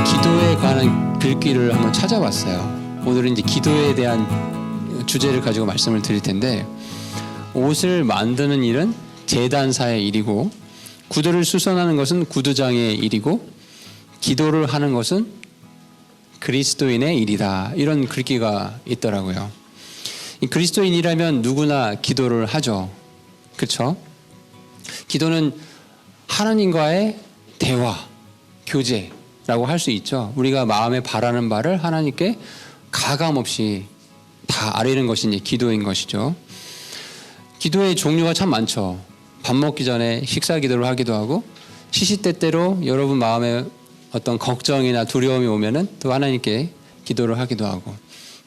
기도에 관한 글귀를 한번 찾아봤어요. 오늘은 이제 기도에 대한 주제를 가지고 말씀을 드릴 텐데, 옷을 만드는 일은 제단사의 일이고, 구두를 수선하는 것은 구두장의 일이고, 기도를 하는 것은 그리스도인의 일이다. 이런 글귀가 있더라고요. 이 그리스도인이라면 누구나 기도를 하죠. 그렇죠? 기도는 하나님과의 대화, 교제라고 할 수 있죠. 우리가 마음에 바라는 바를 하나님께 가감없이 다 아뢰는 것이 이제 기도인 것이죠. 기도의 종류가 참 많죠. 밥 먹기 전에 식사 기도를 하기도 하고, 시시때때로 여러분 마음에 어떤 걱정이나 두려움이 오면은 또 하나님께 기도를 하기도 하고,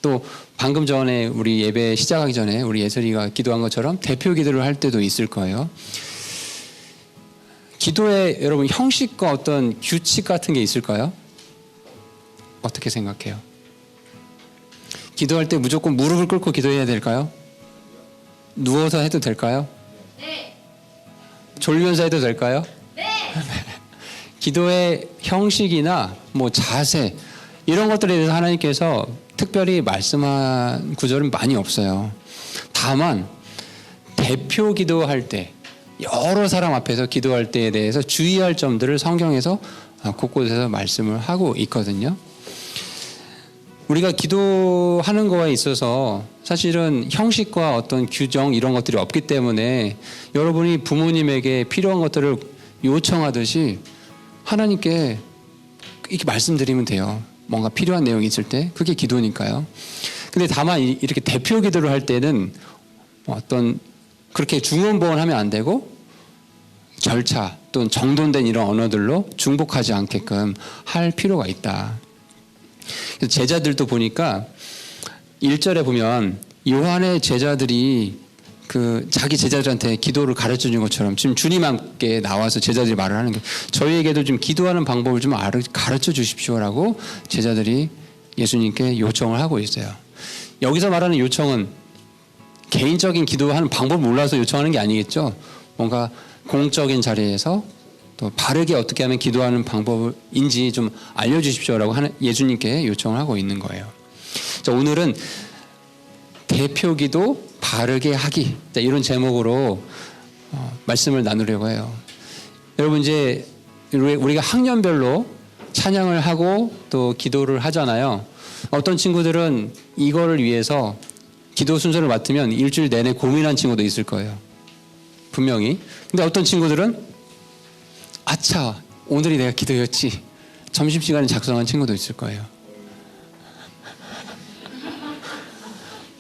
또 방금 전에 우리 예배 시작하기 전에 우리 예설이가 기도한 것처럼 대표 기도를 할 때도 있을 거예요. 기도에 여러분 형식과 어떤 규칙 같은 게 있을까요? 어떻게 생각해요? 기도할 때 무조건 무릎을 꿇고 기도해야 될까요? 누워서 해도 될까요? 네. 졸면서 해도 될까요? 네. 기도의 형식이나 뭐 자세 이런 것들에 대해서 하나님께서 특별히 말씀한 구절은 많이 없어요. 다만 대표 기도할 때, 여러 사람 앞에서 기도할 때에 대해서 주의할 점들을 성경에서 곳곳에서 말씀을 하고 있거든요. 우리가 기도하는 거에 있어서 사실은 형식과 어떤 규정 이런 것들이 없기 때문에 여러분이 부모님에게 필요한 것들을 요청하듯이 하나님께 이렇게 말씀드리면 돼요. 뭔가 필요한 내용이 있을 때 그게 기도니까요. 근데 다만 이렇게 대표 기도를 할 때는 어떤 그렇게 중언부언하면 안 되고, 절차 또는 정돈된 이런 언어들로 중복하지 않게끔 할 필요가 있다. 그래서 제자들도 보니까 1절에 보면 요한의 제자들이 그 자기 제자들한테 기도를 가르쳐 준 것처럼 지금 주님 함께 나와서 제자들이 말을 하는 게, 저희에게도 좀 기도하는 방법을 좀 가르쳐 주십시오라고 제자들이 예수님께 요청을 하고 있어요. 여기서 말하는 요청은 개인적인 기도하는 방법을 몰라서 요청하는 게 아니겠죠. 뭔가 공적인 자리에서 또 바르게 어떻게 하면 기도하는 방법인지 좀 알려주십시오라고 예수님께 요청을 하고 있는 거예요. 자, 오늘은 대표 기도 바르게 하기, 이런 제목으로 말씀을 나누려고 해요. 여러분, 이제 우리가 학년별로 찬양을 하고 또 기도를 하잖아요. 어떤 친구들은 이거를 위해서 기도 순서를 맡으면 일주일 내내 고민한 친구도 있을 거예요. 분명히. 근데 어떤 친구들은 아차, 오늘이 내가 기도였지, 점심시간에 작성한 친구도 있을 거예요.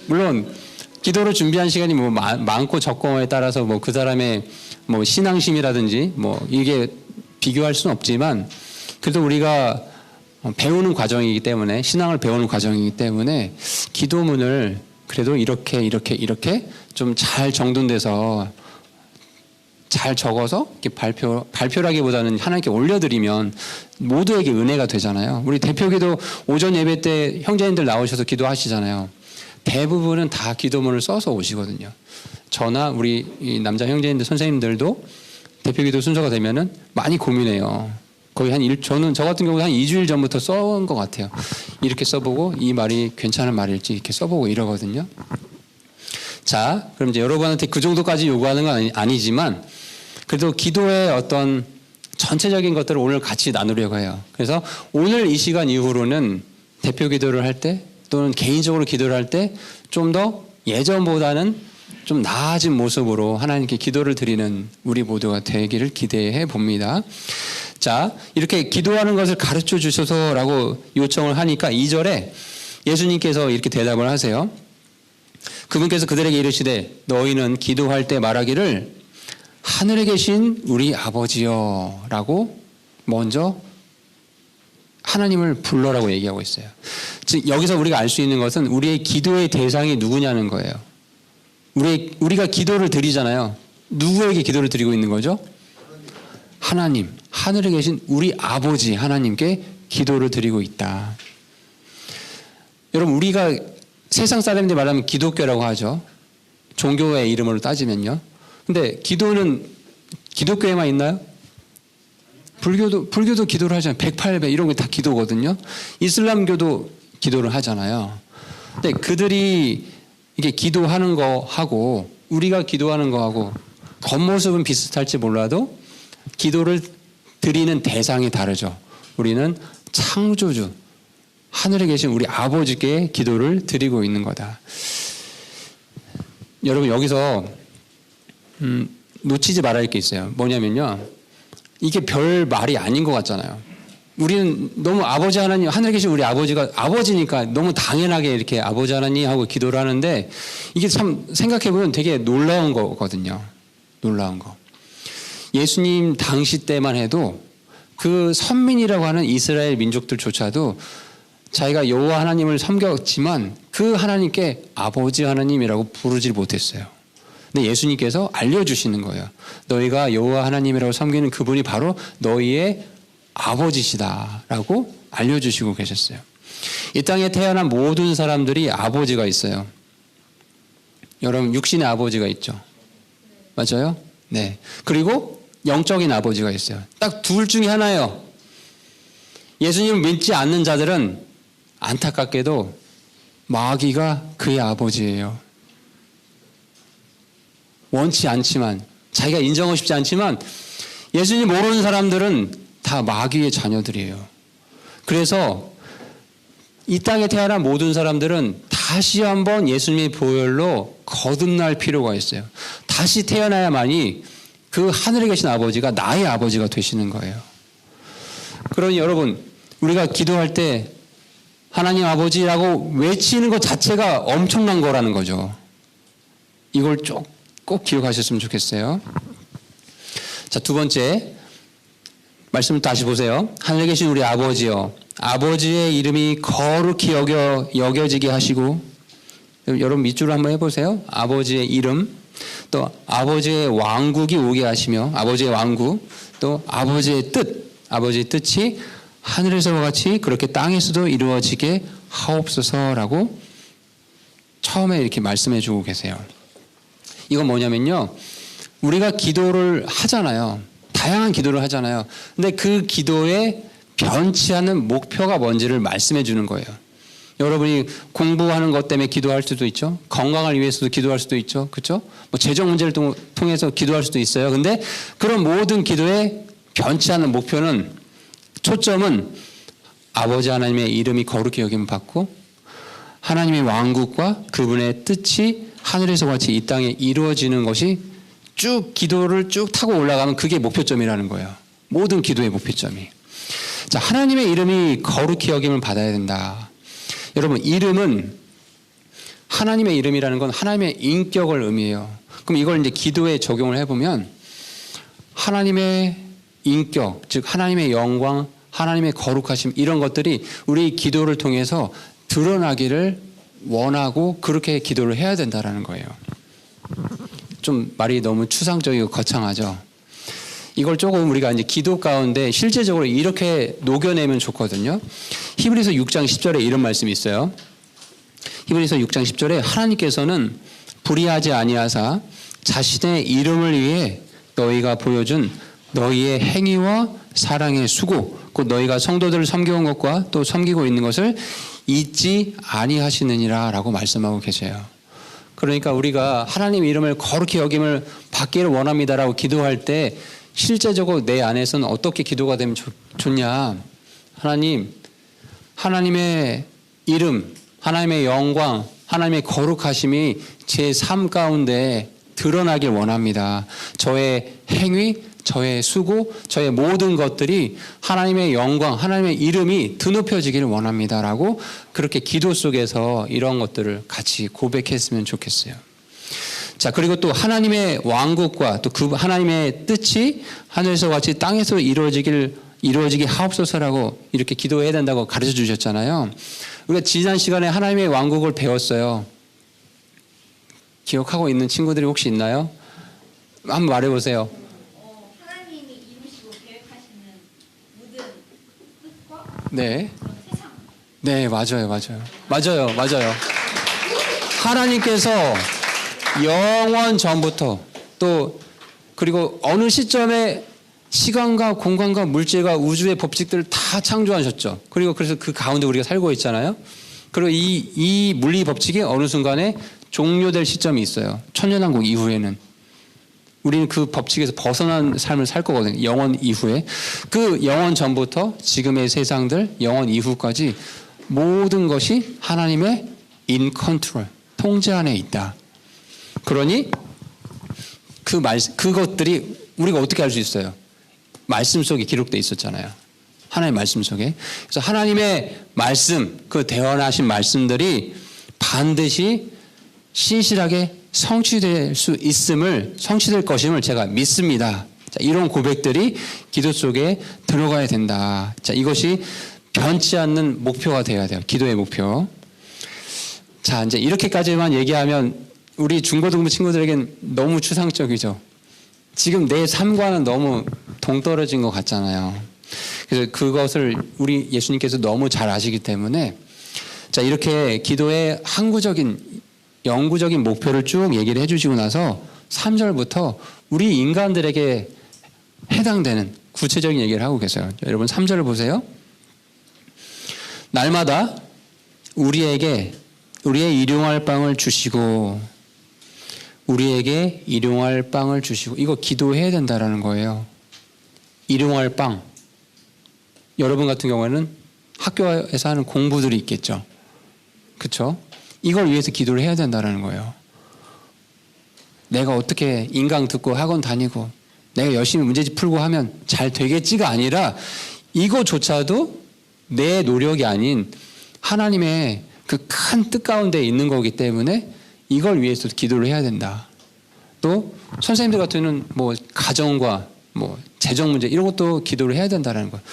물론 기도를 준비한 시간이 뭐 많고 적고에 따라서 뭐 그 사람의 뭐 신앙심이라든지 뭐 이게 비교할 수는 없지만, 그래도 우리가 배우는 과정이기 때문에, 신앙을 배우는 과정이기 때문에 기도문을 그래도 이렇게 좀 잘 정돈돼서 잘 적어서 이렇게 발표라기보다는 하나님께 올려드리면 모두에게 은혜가 되잖아요. 우리 대표기도 오전 예배 때 형제님들 나오셔서 기도하시잖아요. 대부분은 다 기도문을 써서 오시거든요. 저나 우리 이 남자 형제님들 선생님들도 대표기도 순서가 되면은 많이 고민해요. 거의 저 같은 경우는 한 2주일 전부터 써온 것 같아요. 이렇게 써보고 이 말이 괜찮은 말일지 이렇게 써보고 이러거든요. 자, 그럼 이제 여러분한테 그 정도까지 요구하는 건 아니지만, 그래도 기도의 어떤 전체적인 것들을 오늘 같이 나누려고 해요. 그래서 오늘 이 시간 이후로는 대표 기도를 할 때 또는 개인적으로 기도를 할 때 좀 더 예전보다는 좀 나아진 모습으로 하나님께 기도를 드리는 우리 모두가 되기를 기대해 봅니다. 자, 이렇게 기도하는 것을 가르쳐 주셔서라고 요청을 하니까 2절에 예수님께서 이렇게 대답을 하세요. 그분께서 그들에게 이르시되 너희는 기도할 때 말하기를 하늘에 계신 우리 아버지여 라고 먼저 하나님을 불러라고 얘기하고 있어요. 즉 여기서 우리가 알 수 있는 것은 우리의 기도의 대상이 누구냐는 거예요. 우리가 기도를 드리잖아요. 누구에게 기도를 드리고 있는 거죠? 하나님, 하늘에 계신 우리 아버지 하나님께 기도를 드리고 있다. 여러분, 우리가 세상 사람들 말하면 기독교라고 하죠. 종교의 이름으로 따지면요. 근데 기도는 기독교에만 있나요? 불교도 기도를 하잖아요. 108배 이런 게 다 기도거든요. 이슬람교도 기도를 하잖아요. 근데 그들이 이게 기도하는 거 하고 우리가 기도하는 거 하고 겉모습은 비슷할지 몰라도 기도를 드리는 대상이 다르죠. 우리는 창조주 하늘에 계신 우리 아버지께 기도를 드리고 있는 거다. 여러분 여기서 놓치지 말아야 할 게 있어요. 뭐냐면요. 이게 별 말이 아닌 것 같잖아요. 우리는 너무 아버지 하나님, 하늘에 계신 우리 아버지가 아버지니까 너무 당연하게 이렇게 아버지 하나님 하고 기도를 하는데 이게 참 생각해보면 되게 놀라운 거거든요. 놀라운 거. 예수님 당시 때만 해도 그 선민이라고 하는 이스라엘 민족들조차도 자기가 여호와 하나님을 섬겼지만 그 하나님께 아버지 하나님이라고 부르지 못했어요. 근데 예수님께서 알려주시는 거예요. 너희가 여호와 하나님이라고 섬기는 그분이 바로 너희의 아버지시다라고 알려주시고 계셨어요. 이 땅에 태어난 모든 사람들이 아버지가 있어요. 여러분 육신의 아버지가 있죠. 맞아요? 네. 그리고 영적인 아버지가 있어요. 딱 둘 중에 하나예요. 예수님을 믿지 않는 자들은 안타깝게도 마귀가 그의 아버지예요. 원치 않지만 자기가 인정하고 싶지 않지만 예수님 모르는 사람들은 다 마귀의 자녀들이에요. 그래서 이 땅에 태어난 모든 사람들은 다시 한번 예수님의 보혈로 거듭날 필요가 있어요. 다시 태어나야만이 그 하늘에 계신 아버지가 나의 아버지가 되시는 거예요. 그러니 여러분 우리가 기도할 때 하나님 아버지라고 외치는 것 자체가 엄청난 거라는 거죠. 이걸 꼭 기억하셨으면 좋겠어요. 자, 두 번째 말씀 다시 보세요. 하늘에 계신 우리 아버지요. 아버지의 이름이 거룩히 여겨지게 하시고 여러분 밑줄을 한번 해보세요. 아버지의 이름 또 아버지의 왕국이 오게 하시며 아버지의 왕국 또 아버지의 뜻이 하늘에서와 같이 그렇게 땅에서도 이루어지게 하옵소서라고 처음에 이렇게 말씀해 주고 계세요. 이건 뭐냐면요. 우리가 기도를 하잖아요. 다양한 기도를 하잖아요. 근데 그 기도에 변치 않는 목표가 뭔지를 말씀해 주는 거예요. 여러분이 공부하는 것 때문에 기도할 수도 있죠. 건강을 위해서도 기도할 수도 있죠. 그렇죠? 뭐 재정 문제를 통해서 기도할 수도 있어요. 근데 그런 모든 기도에 변치 않는 목표는 초점은 아버지 하나님의 이름이 거룩히 여김을 받고 하나님의 왕국과 그분의 뜻이 하늘에서 같이 이 땅에 이루어지는 것이 쭉 기도를 쭉 타고 올라가면 그게 목표점이라는 거예요. 모든 기도의 목표점이. 자, 하나님의 이름이 거룩히 여김을 받아야 된다. 여러분, 이름은 하나님의 이름이라는 건 하나님의 인격을 의미해요. 그럼 이걸 이제 기도에 적용을 해보면 하나님의 인격, 즉 하나님의 영광, 하나님의 거룩하심 이런 것들이 우리 기도를 통해서 드러나기를 원하고 그렇게 기도를 해야 된다라는 거예요. 좀 말이 너무 추상적이고 거창하죠. 이걸 조금 우리가 이제 기도 가운데 실제적으로 이렇게 녹여내면 좋거든요. 히브리서 6장 10절에 이런 말씀이 있어요. 히브리서 6장 10절에 하나님께서는 불의하지 아니하사 자신의 이름을 위해 너희가 보여준 너희의 행위와 사랑의 수고, 곧 너희가 성도들을 섬겨온 것과 또 섬기고 있는 것을 잊지 아니하시느니라 라고 말씀하고 계세요. 그러니까 우리가 하나님의 이름을 거룩히 여김을 받기를 원합니다라고 기도할 때 실제적으로 내 안에서는 어떻게 기도가 되면 좋냐. 하나님, 하나님의 이름, 하나님의 영광, 하나님의 거룩하심이 제 삶 가운데 드러나길 원합니다. 저의 행위, 저의 수고, 저의 모든 것들이 하나님의 영광, 하나님의 이름이 드높여지기를 원합니다라고 그렇게 기도 속에서 이런 것들을 같이 고백했으면 좋겠어요. 자, 그리고 또 하나님의 왕국과 또 그 하나님의 뜻이 하늘에서 같이 땅에서 이루어지게 하옵소서라고 이렇게 기도해야 된다고 가르쳐 주셨잖아요. 우리가 지난 시간에 하나님의 왕국을 배웠어요. 기억하고 있는 친구들이 혹시 있나요? 한번 말해 보세요. 하나님이 이루시고 계획하시는 모든 뜻과 네. 세상. 네, 맞아요. 하나님께서 영원 전부터 또 그리고 어느 시점에 시간과 공간과 물질과 우주의 법칙들을 다 창조하셨죠. 그리고 그래서 그 가운데 우리가 살고 있잖아요. 그리고 이 물리 법칙이 어느 순간에 종료될 시점이 있어요. 천년왕국 이후에는. 우리는 그 법칙에서 벗어난 삶을 살 거거든요. 영원 이후에. 그 영원 전부터 지금의 세상들, 영원 이후까지 모든 것이 하나님의 in control, 통제 안에 있다. 그러니 그것들이 우리가 어떻게 알 수 있어요? 말씀 속에 기록되어 있었잖아요. 하나님의 말씀 속에. 그래서 하나님의 말씀, 그 대언하신 말씀들이 반드시 신실하게 성취될 것임을 제가 믿습니다. 자, 이런 고백들이 기도 속에 들어가야 된다. 자, 이것이 변치 않는 목표가 되어야 돼요. 기도의 목표. 자, 이제 이렇게까지만 얘기하면 우리 중고등부 친구들에겐 너무 추상적이죠. 지금 내 삶과는 너무 동떨어진 것 같잖아요. 그래서 그것을 우리 예수님께서 너무 잘 아시기 때문에 자, 이렇게 기도의 항구적인 영구적인 목표를 쭉 얘기를 해주시고 나서 3절부터 우리 인간들에게 해당되는 구체적인 얘기를 하고 계세요. 여러분 3절을 보세요. 날마다 우리의 일용할 빵을 주시고 우리에게 일용할 빵을 주시고 이거 기도해야 된다라는 거예요. 일용할 빵. 여러분 같은 경우에는 학교에서 하는 공부들이 있겠죠. 그렇죠? 이걸 위해서 기도를 해야 된다는 거예요. 내가 어떻게 인강 듣고 학원 다니고 내가 열심히 문제집 풀고 하면 잘 되겠지가 아니라 이거조차도 내 노력이 아닌 하나님의 그 큰 뜻 가운데 있는 거기 때문에 이걸 위해서 기도를 해야 된다. 또 선생님들 같은 경우는 뭐 가정과 뭐 재정 문제 이런 것도 기도를 해야 된다는 거예요.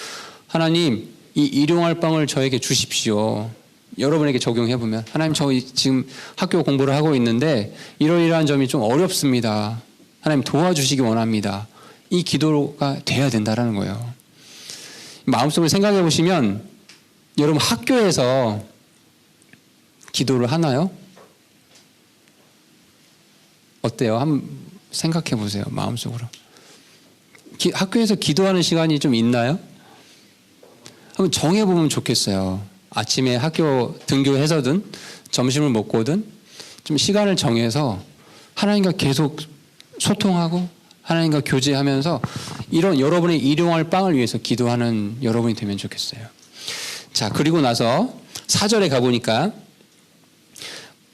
하나님 이 일용할 빵을 저에게 주십시오. 여러분에게 적용해 보면 하나님 저 지금 학교 공부를 하고 있는데 이러이러한 점이 좀 어렵습니다. 하나님 도와주시기 원합니다. 이 기도가 돼야 된다라는 거예요. 마음속으로 생각해 보시면 여러분 학교에서 기도를 하나요? 어때요? 한번 생각해 보세요. 마음속으로. 학교에서 기도하는 시간이 좀 있나요? 한번 정해 보면 좋겠어요. 아침에 학교 등교해서든 점심을 먹고든 좀 시간을 정해서 하나님과 계속 소통하고 하나님과 교제하면서 이런 여러분의 일용할 빵을 위해서 기도하는 여러분이 되면 좋겠어요. 자, 그리고 나서 4절에 가보니까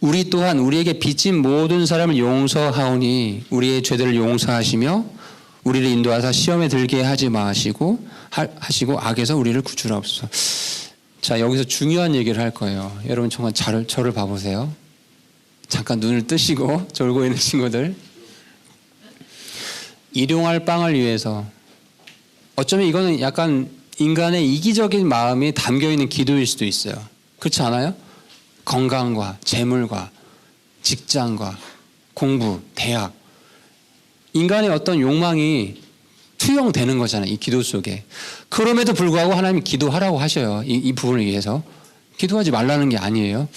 우리 또한 우리에게 빚진 모든 사람을 용서하오니 우리의 죄들을 용서하시며 우리를 인도하사 시험에 들게 하지 마시고 하시고 악에서 우리를 구출하옵소서. 자, 여기서 중요한 얘기를 할 거예요. 여러분 정말 저를 봐보세요. 잠깐 눈을 뜨시고 졸고 있는 친구들. 일용할 빵을 위해서 어쩌면 이거는 약간 인간의 이기적인 마음이 담겨있는 기도일 수도 있어요. 그렇지 않아요? 건강과 재물과 직장과 공부, 대학 인간의 어떤 욕망이 투영되는 거잖아요. 이 기도 속에. 그럼에도 불구하고 하나님이 기도하라고 하셔요. 이 부분을 위해서. 기도하지 말라는 게 아니에요.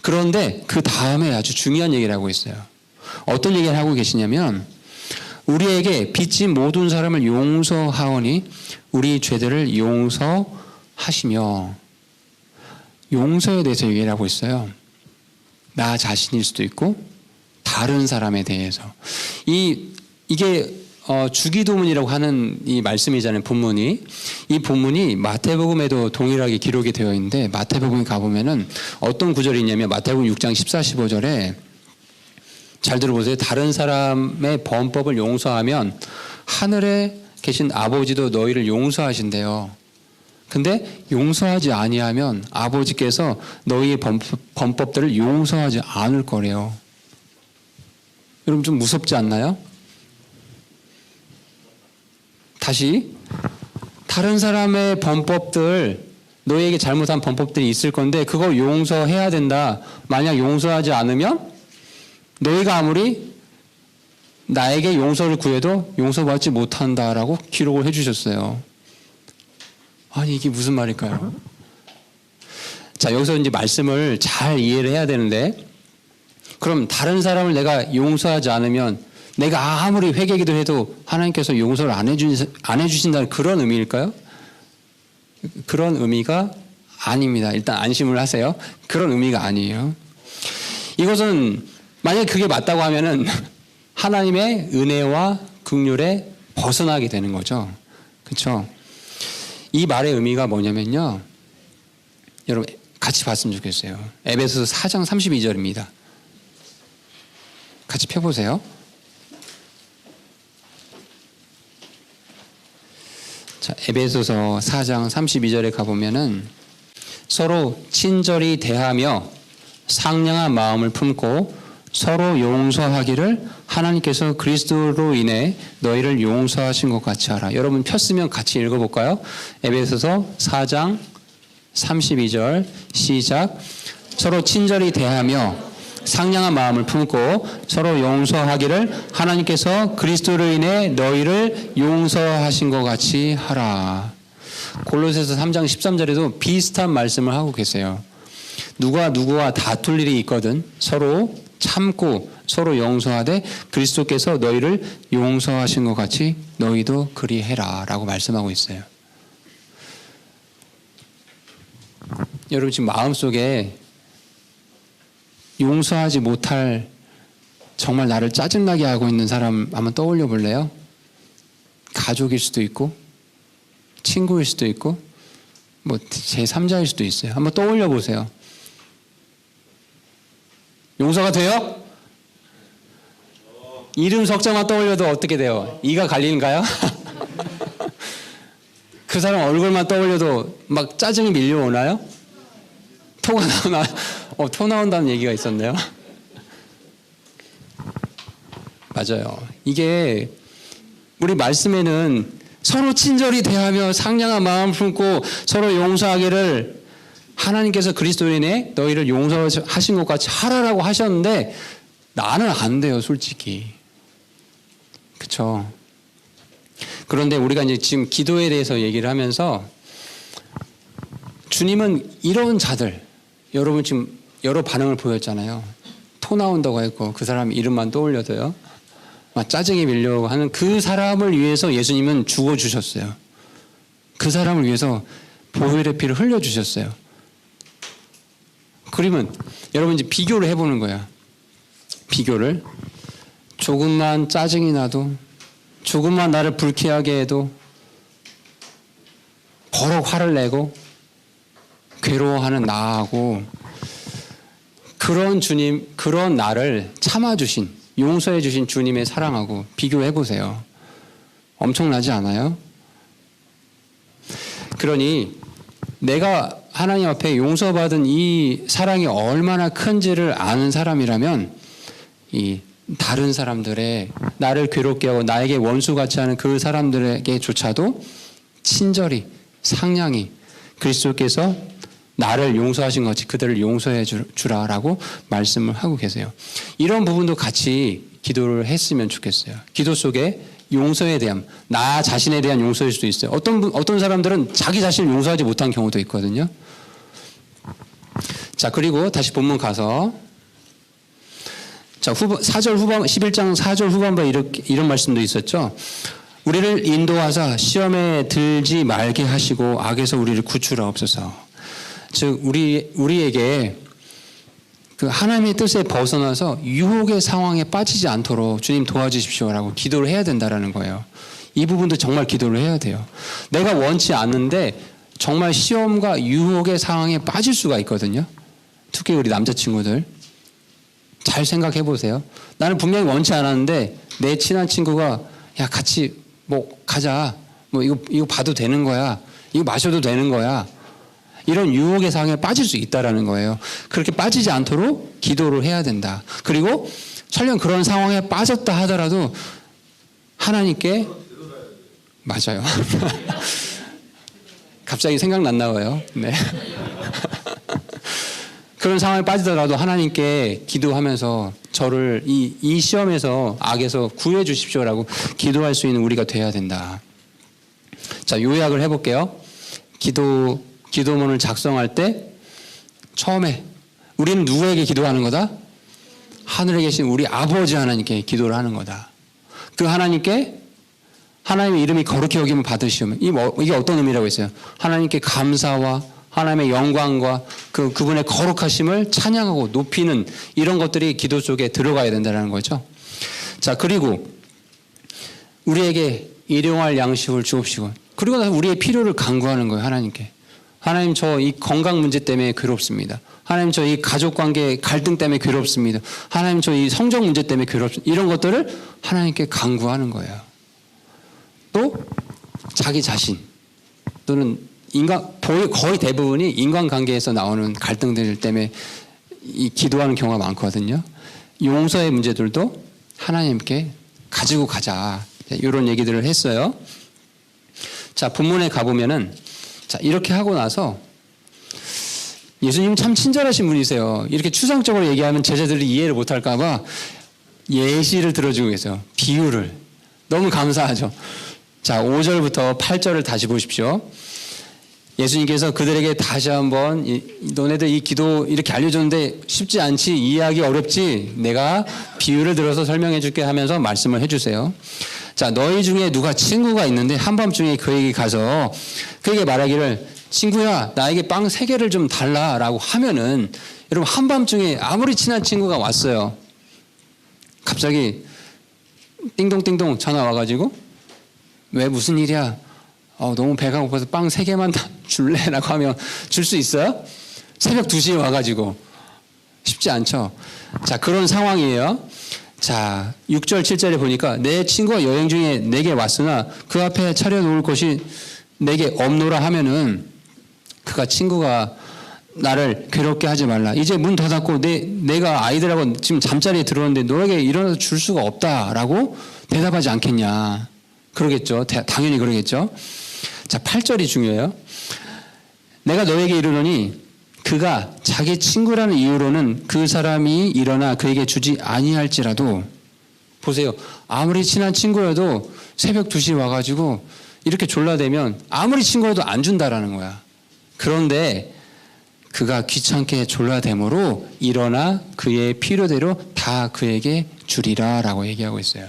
그런데 그 다음에 아주 중요한 얘기를 하고 있어요. 어떤 얘기를 하고 계시냐면 우리에게 빚진 모든 사람을 용서하오니 우리 죄들을 용서하시며 용서에 대해서 얘기를 하고 있어요. 나 자신일 수도 있고 다른 사람에 대해서. 이게 주기도문이라고 하는 이 말씀이잖아요. 본문이. 이 본문이 마태복음에도 동일하게 기록이 되어 있는데 마태복음에 가보면은 어떤 구절이 있냐면 마태복음 6장 14, 15절에 잘 들어보세요. 다른 사람의 범법을 용서하면 하늘에 계신 아버지도 너희를 용서하신대요. 근데 용서하지 아니하면 아버지께서 너희의 범법들을 용서하지 않을 거래요. 여러분 좀 무섭지 않나요? 다시 다른 사람의 범법들 너희에게 잘못한 범법들이 있을 건데 그걸 용서해야 된다. 만약 용서하지 않으면 너희가 아무리 나에게 용서를 구해도 용서받지 못한다라고 기록을 해주셨어요. 아니 이게 무슨 말일까요? 자, 여기서 이제 말씀을 잘 이해를 해야 되는데 그럼 다른 사람을 내가 용서하지 않으면 내가 아무리 회개기도 해도 하나님께서 용서를 안 해주신다는 그런 의미일까요? 그런 의미가 아닙니다. 일단 안심을 하세요. 그런 의미가 아니에요. 이것은 만약에 그게 맞다고 하면은 하나님의 은혜와 긍휼에 벗어나게 되는 거죠. 그렇죠? 이 말의 의미가 뭐냐면요. 여러분 같이 봤으면 좋겠어요. 에베소서 4장 32절입니다. 같이 펴보세요. 자, 에베소서 4장 32절에 가보면은 서로 친절히 대하며 상냥한 마음을 품고 서로 용서하기를 하나님께서 그리스도로 인해 너희를 용서하신 것 같이 하라. 여러분 폈으면 같이 읽어볼까요? 에베소서 4장 32절 시작. 서로 친절히 대하며 상냥한 마음을 품고 서로 용서하기를 하나님께서 그리스도로 인해 너희를 용서하신 것 같이 하라. 골로새서 3장 13절에도 비슷한 말씀을 하고 계세요. 누가 누구와 다툴 일이 있거든 서로 참고 서로 용서하되 그리스도께서 너희를 용서하신 것 같이 너희도 그리해라 라고 말씀하고 있어요. 여러분 지금 마음속에 용서하지 못할 정말 나를 짜증나게 하고 있는 사람 한번 떠올려 볼래요? 가족일 수도 있고 친구일 수도 있고 뭐 제3자일 수도 있어요. 한번 떠올려 보세요. 용서가 돼요? 이름 석자만 떠올려도 어떻게 돼요? 이가 갈리는가요? 그 사람 얼굴만 떠올려도 막 짜증이 밀려오나요? 토가 나오나? 토 나온다는 얘기가 있었네요. 맞아요. 이게 우리 말씀에는 서로 친절히 대하며 상냥한 마음 품고 서로 용서하기를 하나님께서 그리스도로 인해 너희를 용서하신 것 같이 하라라고 하셨는데 나는 안 돼요, 솔직히. 그렇죠? 그런데 우리가 이제 지금 기도에 대해서 얘기를 하면서 주님은 이런 자들, 여러분 지금 여러 반응을 보였잖아요. 토 나온다고 했고 그 사람 이름만 떠올려도요. 막 짜증이 밀려오고 하는 그 사람을 위해서 예수님은 죽어주셨어요. 그 사람을 위해서 보혈의 피를 흘려주셨어요. 그러면 여러분 이제 비교를 해보는 거야. 비교를. 조금만 짜증이 나도 조금만 나를 불쾌하게 해도 버럭 화를 내고 괴로워하는 나하고 그런 주님, 그런 나를 참아주신, 용서해주신 주님의 사랑하고 비교해보세요. 엄청나지 않아요? 그러니 내가 하나님 앞에 용서받은 이 사랑이 얼마나 큰지를 아는 사람이라면 이 다른 사람들의 나를 괴롭게 하고 나에게 원수같이 하는 그 사람들에게조차도 친절히 상냥히 그리스도께서 나를 용서하신 것 같이 그들을 용서해 주라라고 말씀을 하고 계세요. 이런 부분도 같이 기도를 했으면 좋겠어요. 기도 속에 용서에 대한, 나 자신에 대한 용서일 수도 있어요. 어떤 사람들은 자기 자신을 용서하지 못한 경우도 있거든요. 자, 그리고 다시 본문 가서 자, 4절 후반 11장 4절 후반부에 이런 말씀도 있었죠. 우리를 인도하사 시험에 들지 말게 하시고 악에서 우리를 구출하옵소서. 즉 우리에게 그 하나님의 뜻에 벗어나서 유혹의 상황에 빠지지 않도록 주님 도와주십시오라고 기도를 해야 된다라는 거예요. 이 부분도 정말 기도를 해야 돼요. 내가 원치 않는데 정말 시험과 유혹의 상황에 빠질 수가 있거든요. 특히 우리 남자친구들 잘 생각해 보세요. 나는 분명히 원치 않았는데 내 친한 친구가 야 같이 뭐 가자, 뭐 이거 봐도 되는 거야, 이거 마셔도 되는 거야, 이런 유혹의 상황에 빠질 수 있다라는 거예요. 그렇게 빠지지 않도록 기도를 해야 된다. 그리고 설령 그런 상황에 빠졌다 하더라도 하나님께 맞아요. 갑자기 생각났나 봐요. 네. 그런 상황에 빠지더라도 하나님께 기도하면서 저를 이 시험에서 악에서 구해 주십시오라고 기도할 수 있는 우리가 돼야 된다. 자, 요약을 해볼게요. 기도문을 작성할 때 처음에 우리는 누구에게 기도하는 거다? 하늘에 계신 우리 아버지 하나님께 기도를 하는 거다. 그 하나님께 하나님의 이름이 거룩히 여김을 받으시오면 이게 어떤 의미라고 했어요? 하나님께 감사와 하나님의 영광과 그분의 거룩하심을 찬양하고 높이는 이런 것들이 기도 속에 들어가야 된다는 거죠. 자, 그리고 우리에게 일용할 양식을 주옵시고, 그리고 나서 우리의 필요를 간구하는 거예요. 하나님께. 하나님, 저 이 건강 문제 때문에 괴롭습니다. 하나님, 저 이 가족 관계 갈등 때문에 괴롭습니다. 하나님, 저 이 성적 문제 때문에 괴롭습니다. 이런 것들을 하나님께 간구하는 거예요. 또 자기 자신 또는 거의 대부분이 인간관계에서 나오는 갈등들 때문에 기도하는 경우가 많거든요. 용서의 문제들도 하나님께 가지고 가자, 이런 얘기들을 했어요. 자, 본문에 가보면은, 자, 이렇게 하고 나서 예수님 참 친절하신 분이세요. 이렇게 추상적으로 얘기하면 제자들이 이해를 못할까봐 예시를 들어주고 계세요. 비유를. 너무 감사하죠. 자, 5절부터 8절을 다시 보십시오. 예수님께서 그들에게 다시 한번 너네들 이 기도 이렇게 알려줬는데 쉽지 않지, 이해하기 어렵지, 내가 비유를 들어서 설명해 줄게 하면서 말씀을 해주세요. 자, 너희 중에 누가 친구가 있는데 한밤중에 그에게 가서 그에게 말하기를 친구야, 나에게 빵 3개를 좀 달라라고 하면은, 여러분 한밤중에 아무리 친한 친구가 왔어요. 갑자기 띵동띵동 전화 와가지고 왜 무슨 일이야? 너무 배가 고파서 빵 3개만 줄래? 라고 하면 줄 수 있어요? 새벽 2시에 와가지고. 쉽지 않죠. 자, 그런 상황이에요. 자, 6절 7절에 보니까 내 친구가 여행 중에 내게 왔으나 그 앞에 차려놓을 것이 내게 없노라 하면은, 그가 친구가 나를 괴롭게 하지 말라, 이제 문 닫았고 내가 아이들하고 지금 잠자리에 들어왔는데 너에게 일어나서 줄 수가 없다라고 대답하지 않겠냐. 그러겠죠. 당연히 그러겠죠. 자, 8절이 중요해요. 내가 너에게 이르노니 그가 자기 친구라는 이유로는 그 사람이 일어나 그에게 주지 아니할지라도, 보세요. 아무리 친한 친구여도 새벽 2시에 와가지고 이렇게 졸라대면 아무리 친구여도 안 준다라는 거야. 그런데 그가 귀찮게 졸라대므로 일어나 그의 필요대로 다 그에게 주리라 라고 얘기하고 있어요.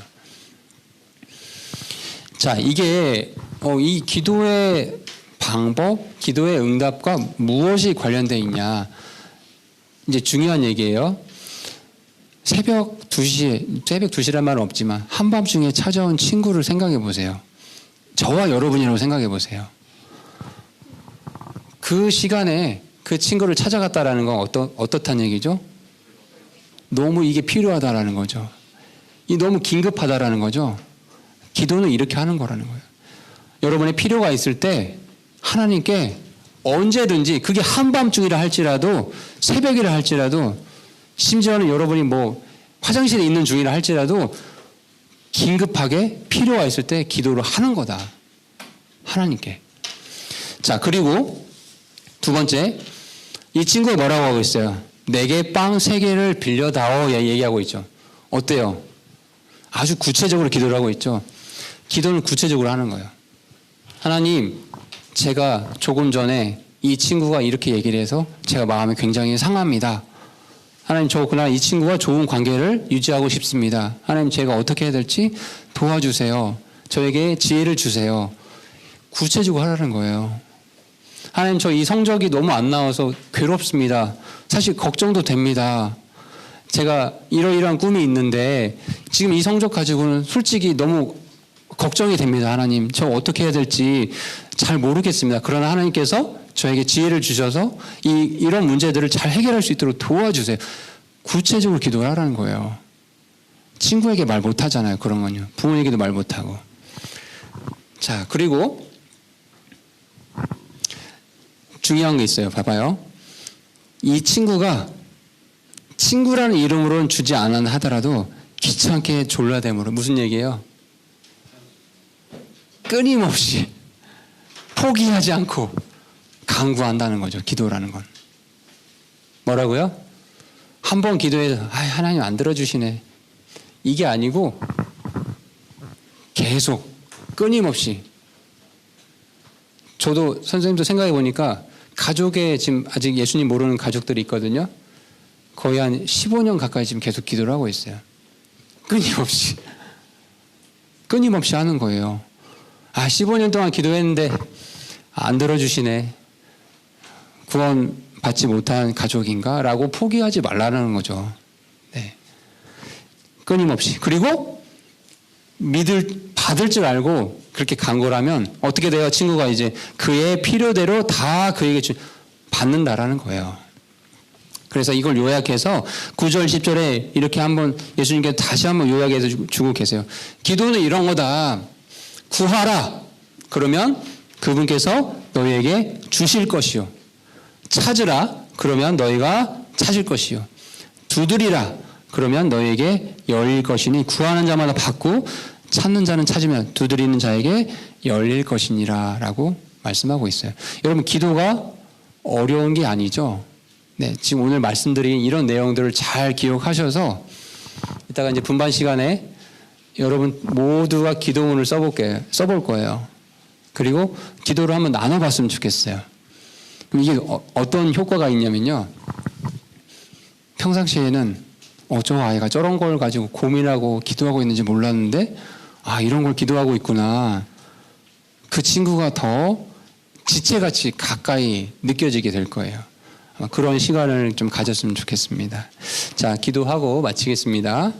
자, 이게 이 기도의 방법, 기도의 응답과 무엇이 관련되어 있냐, 이제 중요한 얘기예요. 새벽 2시란 말은 없지만 한밤중에 찾아온 친구를 생각해 보세요. 저와 여러분이라고 생각해 보세요. 그 시간에 그 친구를 찾아갔다라는 건 어떻다는 얘기죠? 너무 이게 필요하다라는 거죠. 이 너무 긴급하다라는 거죠. 기도는 이렇게 하는 거라는 거예요. 여러분의 필요가 있을 때 하나님께 언제든지, 그게 한밤중이라 할지라도 새벽이라 할지라도, 심지어는 여러분이 뭐 화장실에 있는 중이라 할지라도 긴급하게 필요가 있을 때 기도를 하는 거다. 하나님께. 자, 그리고 두 번째, 이 친구가 뭐라고 하고 있어요? 내게 빵 3개를 빌려다오 얘기하고 있죠. 어때요? 아주 구체적으로 기도를 하고 있죠. 기도는 구체적으로 하는 거예요. 하나님, 제가 조금 전에 이 친구가 이렇게 얘기를 해서 제가 마음이 굉장히 상합니다. 하나님, 그러나 이 친구와 좋은 관계를 유지하고 싶습니다. 하나님, 제가 어떻게 해야 될지 도와주세요. 저에게 지혜를 주세요. 구체적으로 하라는 거예요. 하나님, 저 이 성적이 너무 안 나와서 괴롭습니다. 사실 걱정도 됩니다. 제가 이러이러한 꿈이 있는데 지금 이 성적 가지고는 솔직히 너무 걱정이 됩니다. 하나님, 저 어떻게 해야 될지 잘 모르겠습니다. 그러나 하나님께서 저에게 지혜를 주셔서 이런 문제들을 잘 해결할 수 있도록 도와주세요. 구체적으로 기도를 하라는 거예요. 친구에게 말 못하잖아요. 그런 건요. 부모에게도 말 못하고. 자, 그리고 중요한 게 있어요. 봐봐요. 이 친구가 친구라는 이름으로는 주지 않았나 하더라도 귀찮게 졸라대므로, 무슨 얘기예요? 끊임없이 포기하지 않고 간구한다는 거죠. 기도라는 건. 뭐라고요? 한 번 기도해서 하나님 안 들어주시네, 이게 아니고 계속 끊임없이. 저도 선생님도 생각해 보니까 가족에 지금 아직 예수님 모르는 가족들이 있거든요. 거의 한 15년 가까이 지금 계속 기도를 하고 있어요. 끊임없이. 끊임없이 하는 거예요. 15년 동안 기도했는데 안 들어주시네. 구원 받지 못한 가족인가? 라고 포기하지 말라는 거죠. 네. 끊임없이. 그리고 받을 줄 알고 그렇게 간구하면 어떻게 돼요? 친구가 이제 그의 필요대로 다 그에게 받는다라는 거예요. 그래서 이걸 요약해서 9절 10절에 이렇게 한번 예수님께서 다시 한번 요약해서 주고 계세요. 기도는 이런 거다. 구하라. 그러면 그분께서 너희에게 주실 것이요. 찾으라. 그러면 너희가 찾을 것이요. 두드리라. 그러면 너희에게 열릴 것이니 구하는 자마다 받고 찾는 자는 찾으면 두드리는 자에게 열릴 것이니라 라고 말씀하고 있어요. 여러분 기도가 어려운 게 아니죠. 네, 지금 오늘 말씀드린 이런 내용들을 잘 기억하셔서 이따가 이제 분반 시간에 여러분 모두가 기도문을 써볼 거예요. 그리고 기도를 한번 나눠봤으면 좋겠어요. 그럼 이게 어떤 효과가 있냐면요. 평상시에는 저 아이가 저런 걸 가지고 고민하고 기도하고 있는지 몰랐는데 이런 걸 기도하고 있구나. 그 친구가 더 지체같이 가까이 느껴지게 될 거예요. 그런 시간을 좀 가졌으면 좋겠습니다. 자, 기도하고 마치겠습니다.